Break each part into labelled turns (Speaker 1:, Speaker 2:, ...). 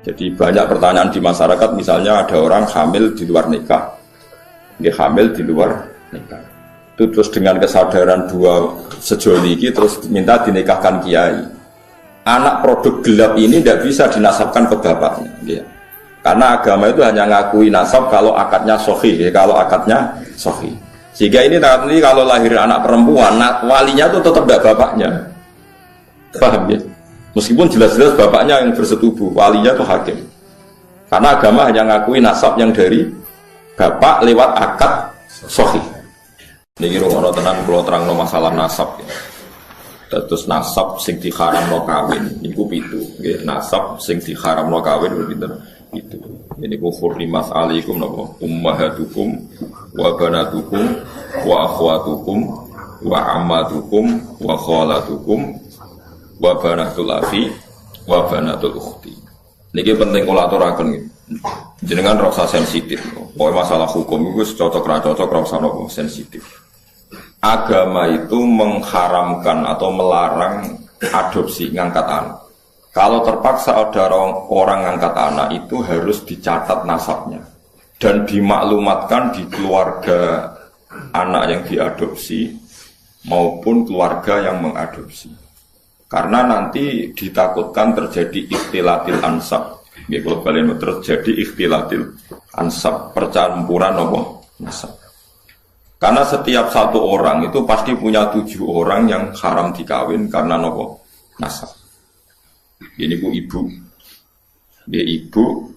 Speaker 1: Jadi banyak pertanyaan di masyarakat, misalnya ada orang hamil di luar nikah, dia hamil di luar nikah, itu terus dengan kesadaran dua sejoli ini terus minta dinikahkan kiai. Anak produk gelap ini tidak bisa dinasabkan ke bapaknya, ya. Karena agama itu hanya ngakui nasab kalau akadnya sahih, ya. Kalau akadnya sahih, sehingga ini nanti kalau lahir anak perempuan, walinya itu tetap tidak bapaknya, paham ya? Meskipun jelas-jelas bapaknya yang bersetubuh, walinya itu hakim. Karena agama hanya ngakui nasab yang dari bapak lewat akad sahih. Niki rono tenan kula terangno masalah nasab ya. Terus nasab sing diharamno kawin niku pitu. Nggih, nasab sing diharamno kawin pinten? Itu. Ini kufur limas alaikum napa? Ummahatukum wa banatukum wa akhwatukum wa ammatukum wa khalatukum wa banatul afi wa banatul ukhti. Niki penting kula aturaken nggih. Jenengan rasa sensitif. Pokoke masalah hukum iku cocok ra cocok rasa nopo sensitif. Agama itu mengharamkan atau melarang adopsi ngangkat anak. Kalau terpaksa ada orang ngangkat anak itu harus dicatat nasabnya dan dimaklumatkan di keluarga anak yang diadopsi maupun keluarga yang mengadopsi. Karena nanti ditakutkan terjadi ikhtilatil ansab. Ya, kalau kalian terjadi ikhtilatil ansab, percampuran apa? Nasab. Karena setiap satu orang itu pasti punya 7 orang yang haram dikawin karena apa? Nasab. Ini bu ibu, dia ibu,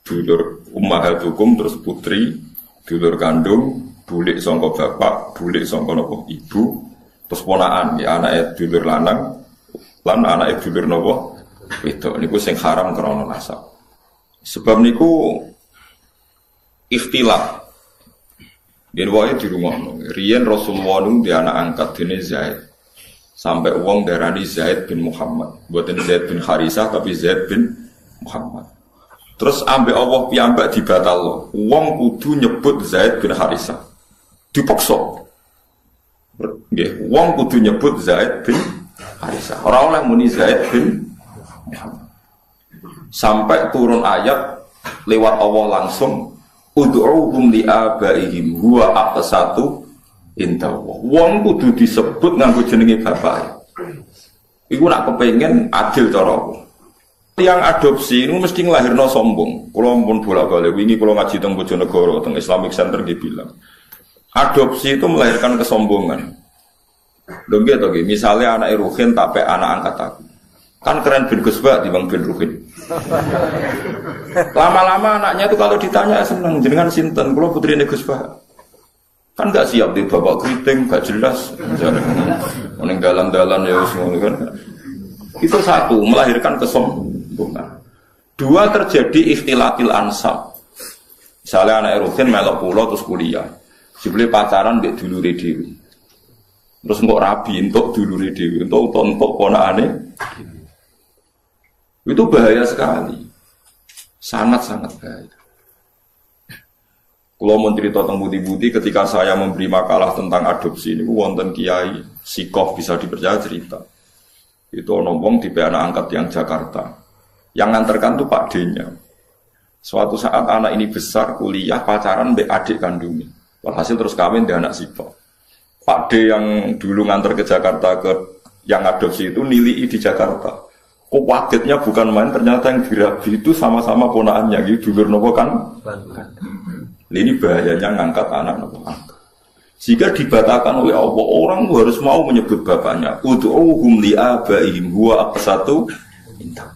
Speaker 1: dulur ummahatukum terus putri, dulur kandung, bulik sangka bapak, bulik sangka nopo ibu, terus ponaan ya anak dulur lanang. Lan anak dulur napa wedok niku sing haram krana nasab. Sebab niku ikhtilaf. Yen wae dirungokno. Riyen Rasulullah nu di anak angkat dene Zaid. Sampai wong darani Zaid bin Muhammad. Mboten Zaid bin Harisah tapi Zaid bin Muhammad. Terus ambek Allah piyambak dibatalno. Wong kudu nyebut Zaid bin Harisah. Dipaksa. Nggih, wong kudu nyebut Zaid bin Harisah. Orang oleh muni Zaid bin Muhammad. Sampai turun ayat lewat Allah langsung ud'uhum li abaihim huwa aqsatu inda Allah. Wong kudu disebut nganggo jenenge bapake. Iku nak kepengin adil cara Allah. Yang adopsi itu mesti nglahirno sombong. Kula pun bolak-balik wingi kula ngaji teng Bojonegoro teng Islamic Center nggih bilang. Adopsi itu melahirkan kesombongan. Lho nggih to nggih, misale anake Ruhin tak pek anak angkat aku. Kan keren bin Gusbah di Bang bin Ruhin. Lama-lama anaknya itu kalau ditanya seneng jenengan sinten, kula putrine Gusbah. Kan enggak siap di bapak keriting, enggak jelas. Ning dalan-dalan ya wis ngono kan. Itu satu, melahirkan kesombongan. 2 terjadi ikhtilatil ansab. Misalnya anak Ruhin melok pulau terus kuliah. Jebule pacaran mbek dulure dhewe. Terus engkau rabi untuk dulure dhewe, untuk ponakane. Itu bahaya sekali. Sangat-sangat bahaya. Kalau mau cerita tentang budi-budi ketika saya memberi makalah tentang adopsi ini, wonten kiai sikoh bisa dipercaya cerita. Itu nombong di anak angkat yang Jakarta. Yang nganterkan tuh Pak D-nya. Suatu saat anak ini besar kuliah pacaran mbek adik kandungnya. Walhasil terus kawin dengan anak sikoh. Pak D yang dulu nganter ke Jakarta ke yang adopsi itu nilai di Jakarta. Kok kagetnya bukan main, ternyata yang dirabi itu sama-sama ponakannya gitu, dulur nopo kan? Ini bahayanya ngangkat anak nopo angkat. Jika dibatalkan oleh Allah, orang harus mau menyebut bapaknya. Ud'uhum li abaihim huwa aqsatu inda.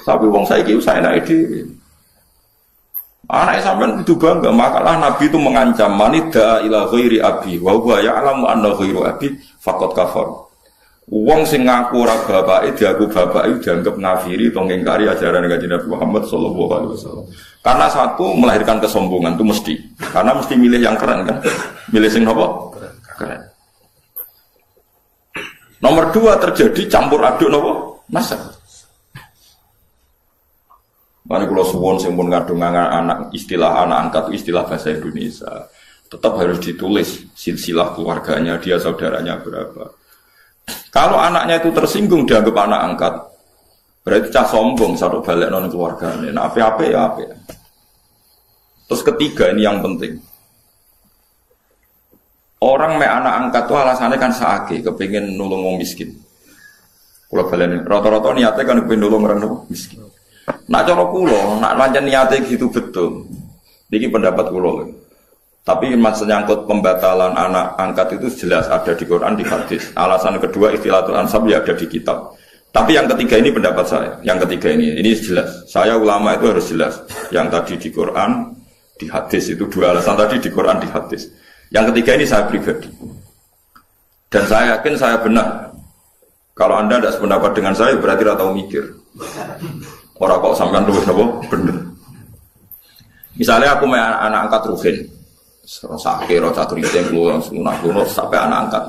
Speaker 1: Tapi wong saiki saya naik dhewe. Anak sampean itu bangga, makalah Nabi itu mengancam manida ila ghairi abi wa huwa ya'lamu anna ghairu abi faqad kafar. Wong sing ngaku ora bapake diaku bapake dianggap ngafiri atau ngingkari ajaran Kanjeng Nabi Muhammad sallallahu alaihi wasallam. Karena satu melahirkan kesombongan itu mesti. Karena mesti milih yang keren kan. Milih sing apa? Keren. Nomor 2 terjadi campur aduk napa? Nasab. Mane kula suwun sing pun ngadung anak istilah anak angkat istilah bahasa Indonesia. Tetap harus ditulis silsilah keluarganya, dia saudaranya berapa. Kalau anaknya itu tersinggung dianggap anak angkat, Berarti cah sombong satu balik non keluarganya. Nah, apa ya apa. Terus ketiga ini yang penting. Orang me anak angkat tuh alasannya kan saake, kepingin nulung wong miskin. Kalau balik rata-rata niatnya kan kepingin nulung orang miskin. Nak cara kulo, nak lanjut niatnya gitu betul. Ini pendapat kulo. Tapi maksudnya nyangkut pembatalan anak angkat itu jelas ada di Quran, di hadis. Alasan kedua istilatul ansab ya ada di kitab. Tapi yang ketiga ini pendapat saya. Yang ketiga ini jelas. Saya ulama itu harus jelas. Yang tadi di Quran, di hadis itu dua alasan tadi di Quran, di hadis. Yang ketiga ini saya pribadi. Dan saya yakin saya benar. Kalau Anda tidak sependapat dengan saya berarti tidak tahu mikir. Orang kok sampean luwih napa bener. Misalnya aku mau anak angkat Ruhin. Sakit, roca turisnya keluar, lunak sampai anak angkat.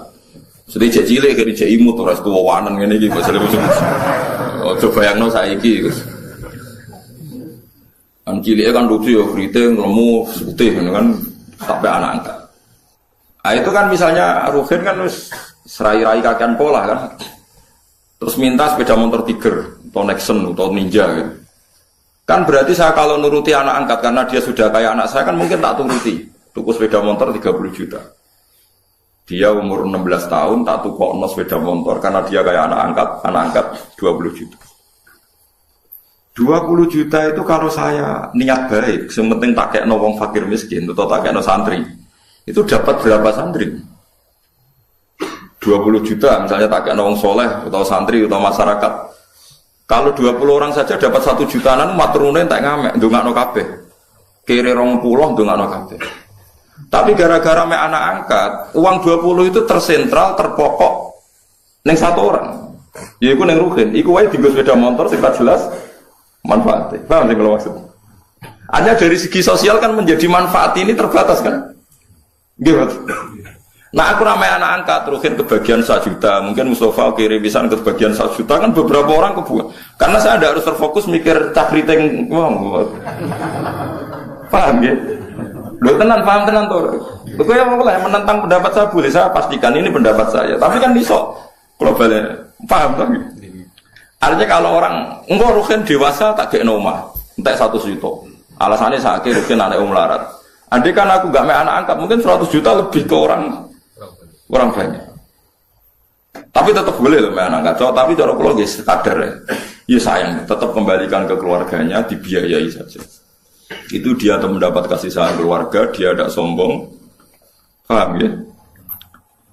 Speaker 1: Sudah cek cilik, kayak cek imut, terus kewawanan gini gitu. Coba yang no saya iki. An ciliknya kan lucu ya, keriting, lemu, putih, kan sampai anak angkat. Nah, itu kan misalnya Ruhin kan serai-rai kakian pola kan. Terus minta sepeda motor Tiger, atau Nexon, atau Ninja gitu. Kan berarti saya kalau nuruti anak angkat karena dia sudah kayak anak saya kan mungkin tak turuti. Tuku sepeda motor 30 juta. Dia umur 16 tahun tak tukokno sepeda motor karena dia kayak anak angkat 20 juta. 20 juta itu kalau saya niat baik, sementing tak kekno wong fakir miskin atau tak kekno santri. Itu dapat berapa santri? 20 juta misalnya tak kekno wong soleh atau santri atau masyarakat. Kalau 20 orang saja dapat 1 jutaan maturune tak ngamek ndongakno kabeh. Kere 20 ndongakno kabeh. Tapi gara-gara me anak angkat, uang 20 itu tersentral, terpokok neng satu orang. Ya iku neng Ruhin, iku wae dienggo sepeda motor sing jelas manfaatnya. Paham sing kalau maksud? Hanya dari segi sosial kan menjadi manfaat ini terbatas kan? Gitu. Nah aku ramai anak angkat, Ruhin kebagian 1 juta, mungkin Mustafa kiri pisan kebagian 1 juta kan beberapa orang kebuat. Karena saya tidak harus terfokus mikir cakriteng wong. Paham ya? Loh tenan, paham tenan tuh. Loh ya mulai menentang pendapat saya boleh, saya pastikan ini pendapat saya. Tapi kan iso globalnya, paham tuh? Artinya kalau orang enggak Ruhin dewasa tak kayak nomah, entek 100 juta. Alasannya saya kira Ruhin anak melarat. Andai kan aku gak main anak angkat, mungkin 100 juta lebih ke orang banyak. Tapi tetap boleh loh main anak angkat. Tapi cara logis kadar ya sayang, tetap kembalikan ke keluarganya, dibiayai saja. Itu dia mendapat kasih sayang keluarga, dia tidak sombong. Paham ya?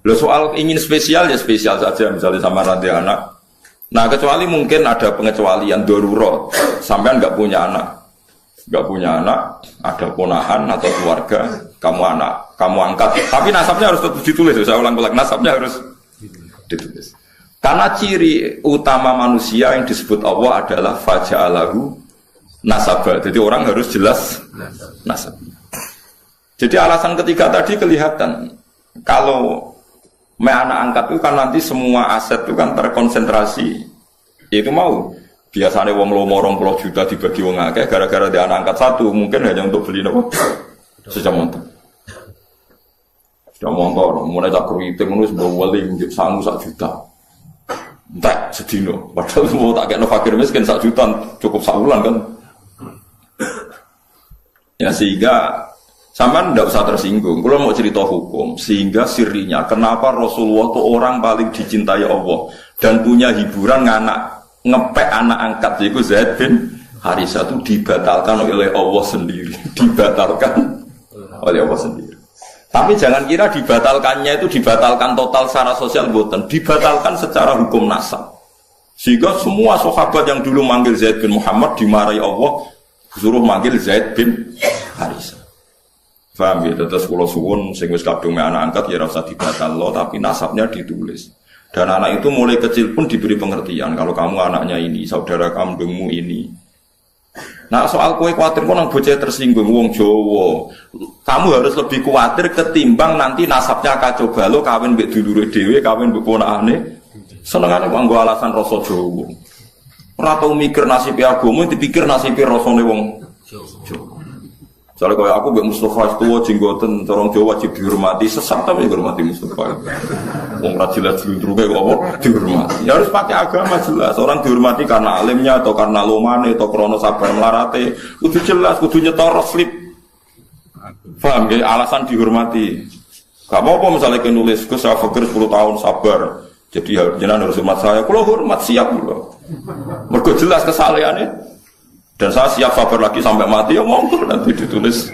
Speaker 1: Loh soal ingin spesial ya spesial saja, misalnya sama rantai anak. Nah kecuali mungkin ada pengecualian darurat, sampean nggak punya anak, ada ponakan atau keluarga, kamu angkat. Tapi nasabnya harus tetap ditulis. Saya ulang-ulang, nasabnya harus ditulis. Karena ciri utama manusia yang disebut Allah adalah faja'alahu nasabah. Jadi orang harus jelas nasab. Jadi alasan ketiga tadi kelihatan. Kalau anak angkat itu kan nanti semua aset itu kan terkonsentrasi. Itu mau. Biasanya wong lomo 20 juta dibagi wong akeh gara-gara dia anak angkat satu mungkin hanya untuk beli nopo sepeda motor. Sepeda motor mulai tak keriting nulis bawali sangu 1 juta. Entek sedino. Padahal mau tak kena fakir miskin 1 juta cukup sahulan kan. Ya sehingga sampean tidak usah tersinggung. Kalau mau cerita hukum, sehingga sirinya kenapa Rasulullah itu orang paling dicintai Allah dan punya hiburan ngepek anak angkat yaitu Zaid bin Harisah itu dibatalkan oleh Allah sendiri, dibatalkan oleh Allah sendiri. Tapi jangan kira dibatalkannya itu dibatalkan total secara sosial, bukan, dibatalkan secara hukum nasab. Sehingga semua sahabat yang dulu manggil Zaid bin Muhammad dimarahi Allah, suruh manggil Zaid bin Harisah. Paham ya? Terus kula suwun sing wis kadung anak angkat ya ora usah dibatalno tapi nasabnya ditulis. Dan anak itu mulai kecil pun diberi pengertian kalau kamu anaknya ini, saudara kandungmu ini. Nah soal kowe kuwatir kok nang bocah tersinggung wong Jawa. Kamu harus lebih kuwatir ketimbang nanti nasabnya kacau balau kawin mbek dulure dhewe, kawin mbek ponakane. Senengane kok nggo alasan rasa Jawa. Ora tau mikir nasib agama, dipikir nasib rasane wong Jawa. Soalnya kalau aku mbek Mustafa itu jenggoten orang Jawa wajib dihormati, sesat tapi dihormati Mustafa. Wong ra jelas jlundruke kok apa dihormati. Ya harus pakai agama jelas. Orang dihormati karena alimnya atau karena lomane atau krana sabar melarate. Kudu jelas, kudu nyetor slip. Paham nggih? Alasan dihormati. Gak apa-apa misalnya kita nulis Gus saya fakir 10 tahun sabar. Jadi jenengan harus hormat saya. Kalau hormat siap lho. Mergo jelas kesalahannya. Dan saya siap sabar lagi sampai mati ya monggo nanti ditulis